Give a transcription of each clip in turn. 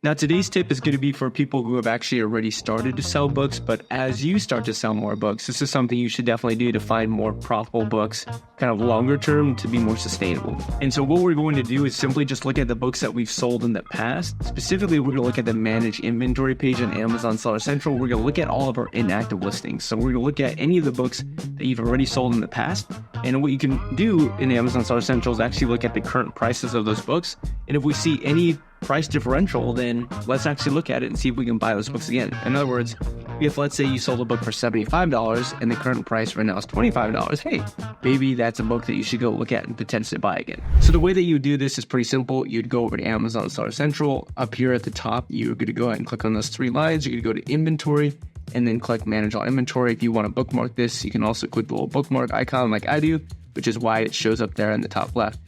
Now, today's tip is going to be for people who have actually already started to sell books, but as you start to sell more books, this is something you should definitely do to find more profitable books, kind of longer term, to be more sustainable. And so what we're going to do is simply just look at the books that we've sold in the past. Specifically, we're going to look at the manage inventory page on Amazon Seller Central. We're going to look at all of our inactive listings. So we're going to look at any of the books that you've already sold in the past. And what you can do in Amazon Seller Central is actually look at the current prices of those books. And if we see any price differential, then let's actually look at it and see if we can buy those books again. In other words, if let's say you sold a book for $75 and the current price right now is $25, hey, maybe that's a book that you should go look at and potentially buy again. So the way that you do this is pretty simple. You'd go over to Amazon Seller Central. Up here at the top, you're going to go ahead and click on those three lines. You're going to go to inventory and then click manage all inventory. If you want to bookmark this, you can also click the little bookmark icon like I do, which is why it shows up there in the top left.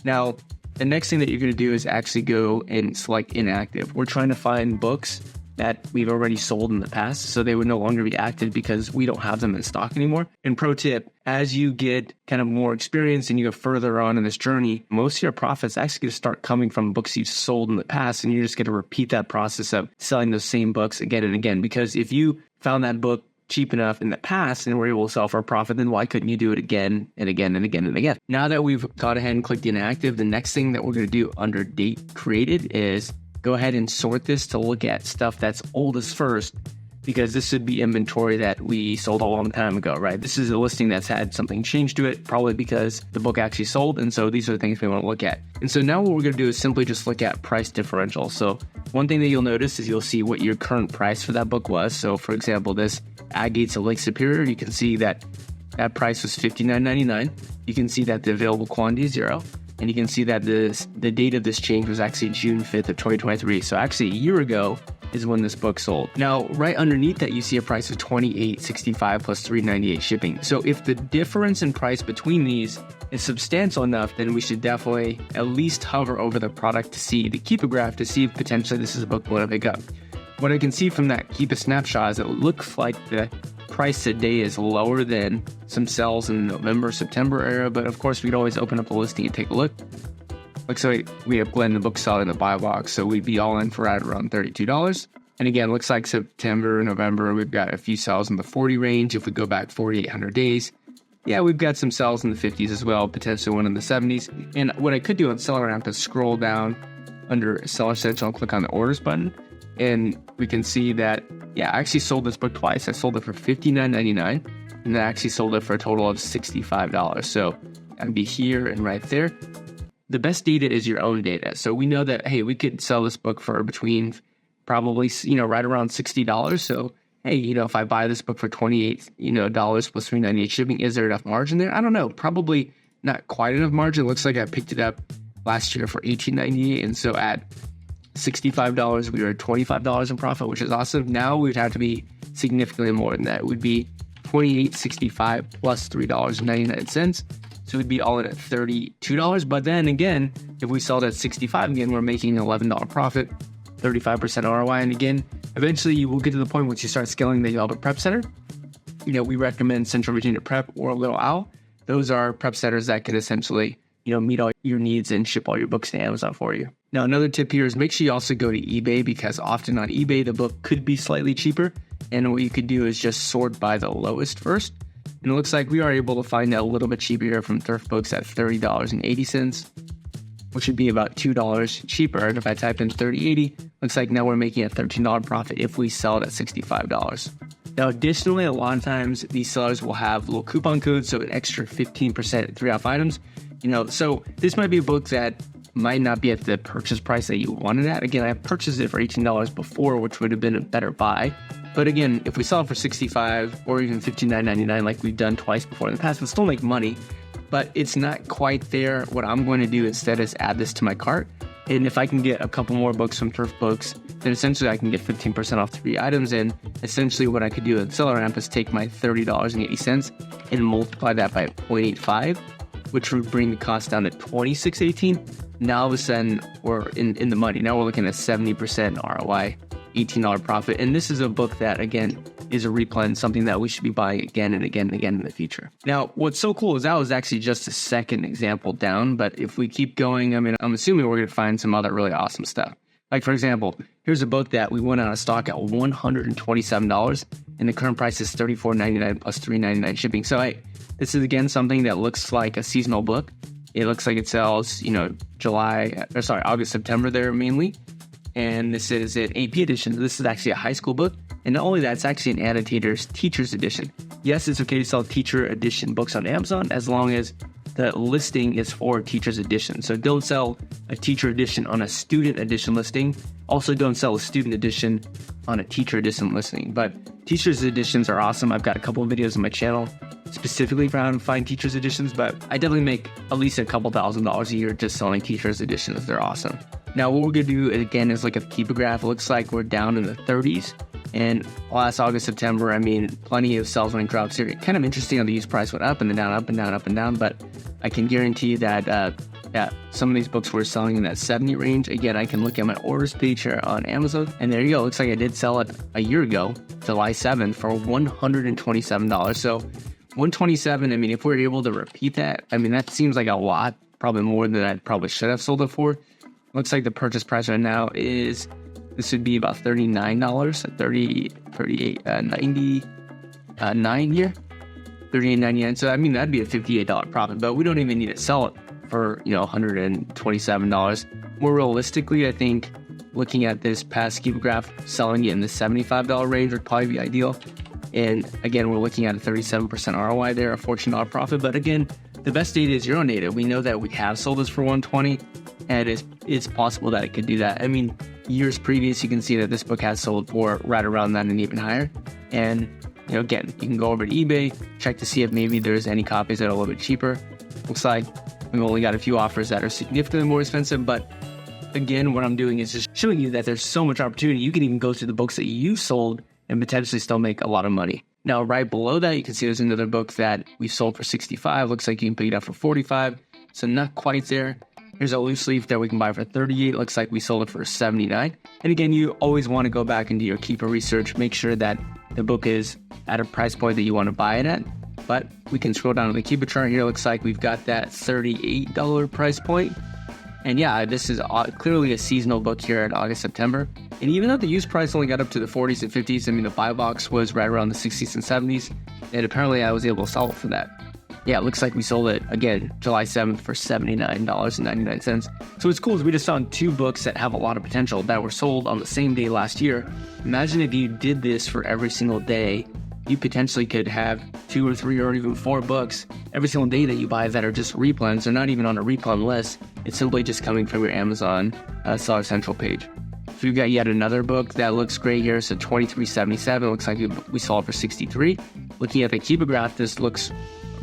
Now, the next thing that you're going to do is actually go and select inactive. We're trying to find books that we've already sold in the past, so they would no longer be active because we don't have them in stock anymore. And pro tip, as you get kind of more experience and you go further on in this journey, most of your profits actually going to start coming from books you've sold in the past, and you're just going to repeat that process of selling those same books again and again. Because if you found that book cheap enough in the past and were able to sell for a profit, then why couldn't you do it again and again and again and again? Now that we've gone ahead and clicked inactive, the next thing that we're going to do under date created is go ahead and sort this to look at stuff that's oldest first, because this should be inventory that we sold a long time ago, right? This is a listing that's had something changed to it, probably because the book actually sold. And so these are the things we want to look at. And so now what we're going to do is simply just look at price differential. So one thing that you'll notice is you'll see what your current price for that book was. So for example, this Agates of Lake Superior, you can see that that price was $59.99. You can see that the available quantity is 0. And you can see that the date of this change was actually June 5th of 2023. So actually a year ago is when this book sold. Now, right underneath that, you see a price of $28.65 plus $3.98 shipping. So if the difference in price between these is substantial enough, then we should definitely at least hover over the product to see, to keep a graph to see if potentially this is a book we want to pick up. What I can see from that keep a snapshot is it looks like the price today is lower than some sales in the November, September era, but of course we'd always open up the listing and take a look. Looks like we have Glenn the bookseller in the buy box, so we'd be all in for right around $32. And again, looks like September, November, we've got a few sales in the 40 range. If we go back 4,800 days, yeah, we've got some sales in the 50s as well, potentially one in the 70s. And what I could do on Seller Amp is scroll down under Seller Central and click on the orders button. And we can see that, yeah, I actually sold this book twice. I sold it for $59.99, and I actually sold it for a total of $65. So I'd be here and right there. The best data is your own data. So we know that, hey, we could sell this book for between probably, right around $60. So, hey, if I buy this book for $28, dollars plus $3.98 shipping, is there enough margin there? I don't know. Probably not quite enough margin. It looks like I picked it up last year for $18.98. And so at $65, we were at $25 in profit, which is awesome. Now we'd have to be significantly more than that. It would be $28.65 plus $3.99. So we'd be all in at $32. But then again, if we sell it at $65 again, we're making an $11 profit, 35% ROI. And again, eventually you will get to the point once you start scaling that you'll have a prep center. We recommend Central Virginia Prep or Little Owl. Those are prep centers that can essentially, meet all your needs and ship all your books to Amazon for you. Now, another tip here is make sure you also go to eBay, because often on eBay, the book could be slightly cheaper. And what you could do is just sort by the lowest first. And it looks like we are able to find a little bit cheaper here from Thrift Books at $30.80, which would be about $2 cheaper. And if I type in $30.80, looks like now we're making a $13 profit if we sell it at $65. Now, additionally, a lot of times these sellers will have little coupon codes, so an extra 15% 3 off items. So this might be a book that might not be at the purchase price that you wanted at. Again, I purchased it for $18 before, which would have been a better buy. But again, if we sell it for $65 or even $59.99 like we've done twice before in the past, we'll still make money. But it's not quite there. What I'm going to do instead is add this to my cart. And if I can get a couple more books from Thrift Books, then essentially I can get 15% off 3 items. And essentially what I could do at Seller Amp is take my $30.80 and multiply that by 0.85, which would bring the cost down to $26.18. Now all of a sudden we're in the money. Now we're looking at 70% ROI, $18 profit. And this is a book that, again, is a replen, something that we should be buying again and again and again in the future. Now, what's so cool is that was actually just a second example down. But if we keep going, I'm assuming we're going to find some other really awesome stuff. Like, for example, Here's a book that we went out of stock at $127, and the current price is $34.99 plus $3.99 shipping. So this is again something that looks like a seasonal book. It looks like it sells, August, September there mainly. And this is an AP edition. This is actually a high school book. And not only that, it's actually an annotator's teacher's edition. Yes, it's okay to sell teacher edition books on Amazon as long as the listing is for teacher's edition. So don't sell a teacher edition on a student edition listing. Also don't sell a student edition on a teacher edition listing. But teacher's editions are awesome. I've got a couple of videos on my channel specifically for how to find teacher's editions, but I definitely make at least a couple $1,000s a year just selling teacher's editions. They're awesome. Now what we're gonna do again is look at the Keeper graph. It looks like we're down in the 30s. And last August, September, I mean, plenty of sales rank drops here. Kind of interesting how the used price went up and then down, up and down, up and down. But I can guarantee that some of these books were selling in that 70 range. Again, I can look at my orders page here on Amazon. And there you go. Looks like I did sell it a year ago, July 7th, for $127. So $127, I mean, if we're able to repeat that, I mean, that seems like a lot. Probably more than I probably should have sold it for. Looks like the purchase price right now is... This would be about $39, 38, 99 here, $38.99. So I mean that'd be a $58 profit, but we don't even need to sell it for $127. More realistically, I think looking at this past Keeper graph, selling it in the $75 range would probably be ideal. And again, we're looking at a 37% ROI there, a $14 profit. But again, the best data is your own data. We know that we have sold this for $120, and it's possible that it could do that. I mean, years previous, you can see that this book has sold for right around that and even higher. And again, you can go over to eBay, check to see if maybe there's any copies that are a little bit cheaper. Looks like we've only got a few offers that are significantly more expensive, but again, what I'm doing is just showing you that there's so much opportunity. You can even go through the books that you sold and potentially still make a lot of money. Now, right below that, you can see there's another book that we sold for $65. Looks like you can pick it up for $45. So not quite there. Here's a loose leaf that we can buy for $38. Looks like we sold it for $79. And again, you always want to go back and do your Keeper research. Make sure that the book is at a price point that you want to buy it at. But we can scroll down to the Keeper chart here. Looks like we've got that $38 price point. And yeah, this is clearly a seasonal book here in August, September. And even though the used price only got up to the 40s and 50s, I mean, the buy box was right around the 60s and 70s. And apparently I was able to sell it for that. Yeah, it looks like we sold it, again, July 7th for $79.99. So what's cool is we just found two books that have a lot of potential that were sold on the same day last year. Imagine if you did this for every single day. You potentially could have 2 or 3 or even 4 books every single day that you buy that are just replens. They're not even on a replen list. It's simply just coming from your Amazon Seller Central page. So we've got yet another book that looks great here. So $23.77. Looks like we sold it for $63. Looking at the Keeper graph, this looks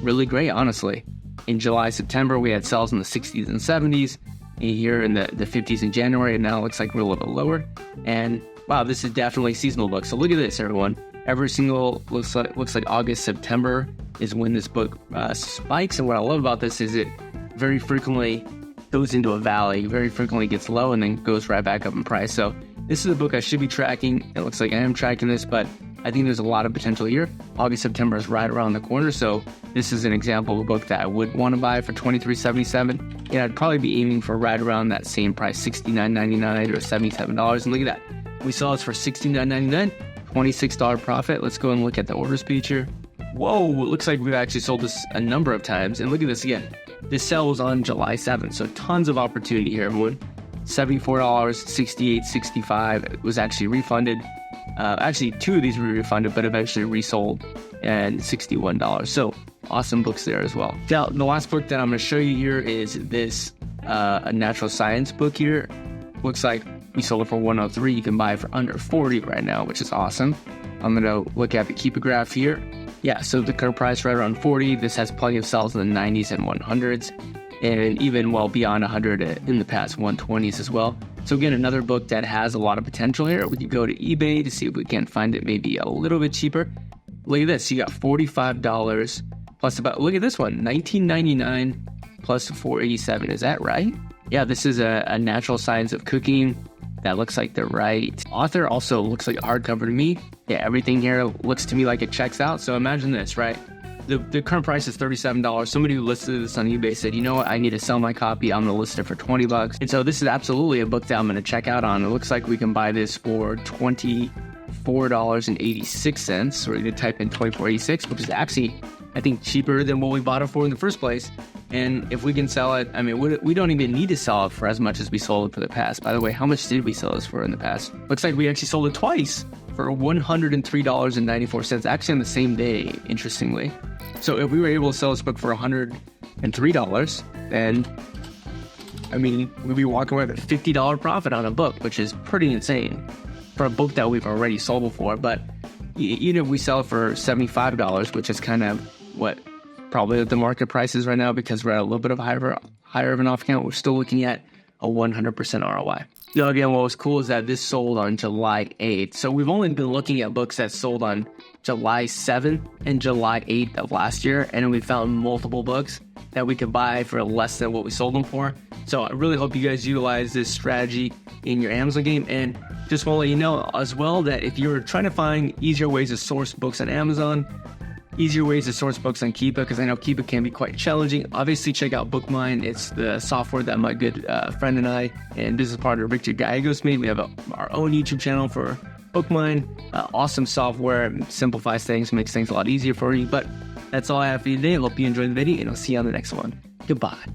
really great, honestly. In July, September, we had sales in the 60s and 70s. Here in the 50s in January, and now it looks like we're a little bit lower. And wow, this is definitely a seasonal book. So look at this, everyone. Every single looks like August, September is when this book spikes. And what I love about this is it very frequently goes into a valley, very frequently gets low, and then goes right back up in price. So this is a book I should be tracking. It looks like I am tracking this, but I think there's a lot of potential here. August, September is right around the corner, so this is an example of a book that I would want to buy for $23.77. And I'd probably be aiming for right around that same price, $69.99 or $77. And look at that. We saw this for $69.99. $26 profit. Let's go and look at the orders page here. Whoa, it looks like we've actually sold this a number of times. And look at this again. This sale was on July 7th, so tons of opportunity here, everyone. $74, $68, $65. It was actually refunded. Actually, 2 of these were refunded, but eventually resold, and $61. So awesome books there as well. Now, the last book that I'm going to show you here is this a natural science book here. Looks like we sold it for $103. You can buy it for under $40 right now, which is awesome. I'm going to look at the Keeper graph here. Yeah, so the current price right around $40. This has plenty of sales in the 90s and 100s, and even well beyond 100 in the past 120s as well. So again, another book that has a lot of potential here. We can go to eBay to see if we can find it maybe a little bit cheaper. Look at this. You got $45 plus about, look at this one, $19.99 plus $4.87. Is that right? Yeah, this is a Natural Science of Cooking. That looks like the right author. Also looks like a hardcover to me. Yeah, everything here looks to me like it checks out. So imagine this, right? the current price is $37. Somebody who listed this on eBay said, you know what, I need to sell my copy. I'm going to list it for $20. And so this is absolutely a book that I'm going to check out on. It looks like we can buy this for $24.86. So we're going to type in $24.86, which is actually, I think, cheaper than what we bought it for in the first place. And if we can sell it, I mean, we don't even need to sell it for as much as we sold it for the past. By the way, how much did we sell this for in the past? Looks like we actually sold it twice for $103.94, actually on the same day, interestingly. So if we were able to sell this book for $103, then, I mean, we'd be walking away with a $50 profit on a book, which is pretty insane for a book that we've already sold before. But even if we sell it for $75, which is kind of what probably the market price is right now, because we're at a little bit of higher of an off count, we're still looking at a 100% ROI. Now, again, what was cool is that this sold on July 8th. So we've only been looking at books that sold on July 7th and July 8th of last year. And we found multiple books that we could buy for less than what we sold them for. So I really hope you guys utilize this strategy in your Amazon game. And just want to let you know as well that if you're trying to find easier ways to source books on Amazon, easier ways to source books on Keepa, because I know Keepa can be quite challenging. Obviously, check out BookMine. It's the software that my good friend and I and business partner Victor Gallegos made. We have our own YouTube channel for BookMine. Awesome software. It simplifies things, makes things a lot easier for you. But that's all I have for you today. I hope you enjoyed the video, and I'll see you on the next one. Goodbye.